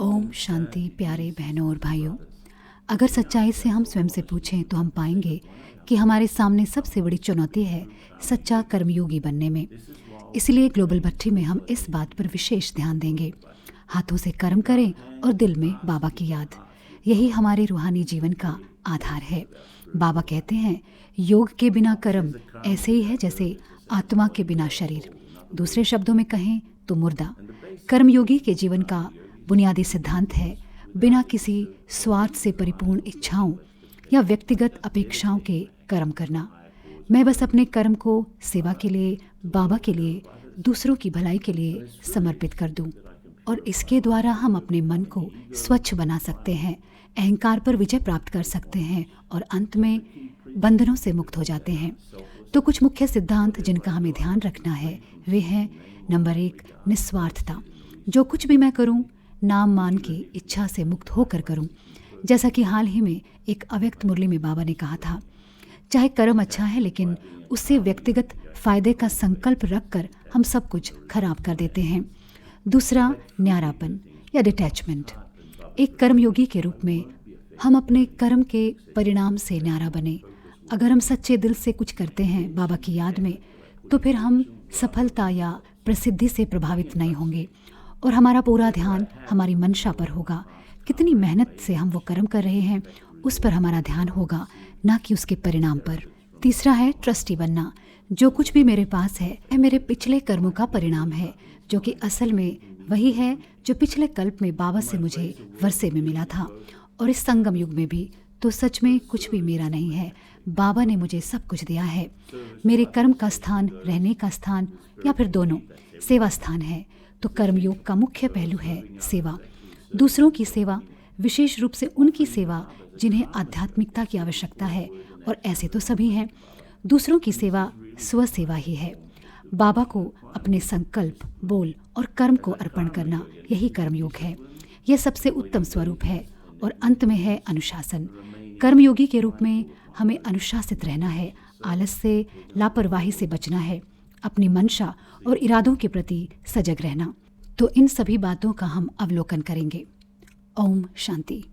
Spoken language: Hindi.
ओम शांति। प्यारे बहनों और भाइयों, अगर सच्चाई से हम स्वयं से पूछें तो हम पाएंगे कि हमारे सामने सबसे बड़ी चुनौती है सच्चा कर्मयोगी बनने में। इसलिए ग्लोबल भट्टी में हम इस बात पर विशेष ध्यान देंगे। हाथों से कर्म करें और दिल में बाबा की याद। यही हमारे रूहानी जीवन का आधार है। बाबा कहते हैं, योग के बिना कर्म ऐसे ही है जैसे आत्मा के बिना शरीर। दूसरे शब्दों में कहें तो मुर्दा। कर्मयोगी के जीवन का बुनियादी सिद्धांत है बिना किसी स्वार्थ से परिपूर्ण इच्छाओं या व्यक्तिगत अपेक्षाओं के कर्म करना। मैं बस अपने कर्म को सेवा के लिए, बाबा के लिए, दूसरों की भलाई के लिए समर्पित कर दूं। और इसके द्वारा हम अपने मन को स्वच्छ बना सकते हैं, अहंकार पर विजय प्राप्त कर सकते हैं और अंत में बंधनों से मुक्त हो जाते हैं। तो कुछ मुख्य सिद्धांत जिनका हमें ध्यान रखना है वे हैं, नंबर 1, निस्वार्थता। जो कुछ भी मैं करूं, नाम मान की इच्छा से मुक्त होकर करूं। जैसा कि हाल ही में एक अव्यक्त मुरली में बाबा ने कहा था, चाहे कर्म अच्छा है लेकिन उससे व्यक्तिगत फायदे का संकल्प रखकर हम सब कुछ खराब कर देते हैं। दूसरा, न्यारापन या डिटैचमेंट। एक कर्मयोगी के रूप में हम अपने कर्म के परिणाम से न्यारा बने। अगर हम सच्चे दिल से कुछ करते हैं बाबा की याद में, तो फिर हम सफलता या प्रसिद्धि से प्रभावित नहीं होंगे और हमारा पूरा ध्यान हमारी मंशा पर होगा। कितनी मेहनत से हम वो कर्म कर रहे हैं उस पर हमारा ध्यान होगा, ना कि उसके परिणाम पर। तीसरा है ट्रस्टी बनना। जो कुछ भी मेरे पास है वह मेरे पिछले कर्मों का परिणाम है, जो कि असल में वही है जो पिछले कल्प में बाबा से मुझे वर्षे में मिला था। और इस संगम युग में भी तो सच में कुछ भी मेरा नहीं है। बाबा ने मुझे सब कुछ दिया है। मेरे कर्म का स्थान, रहने का स्थान या फिर दोनों सेवा स्थान है। तो कर्मयोग का मुख्य पहलू है सेवा। दूसरों की सेवा, विशेष रूप से उनकी सेवा जिन्हें आध्यात्मिकता की आवश्यकता है, और ऐसे तो सभी हैं। दूसरों की सेवा स्वसेवा ही है। बाबा को अपने संकल्प, बोल और कर्म को अर्पण करना, यही कर्मयोग है। यह सबसे उत्तम स्वरूप है। और अंत में है अनुशासन। कर्मयोगी के रूप में हमें अनुशासित रहना है, आलस से, लापरवाही से बचना है, अपनी मंशा और इरादों के प्रति सजग रहना। तो इन सभी बातों का हम अवलोकन करेंगे। ओम शांति।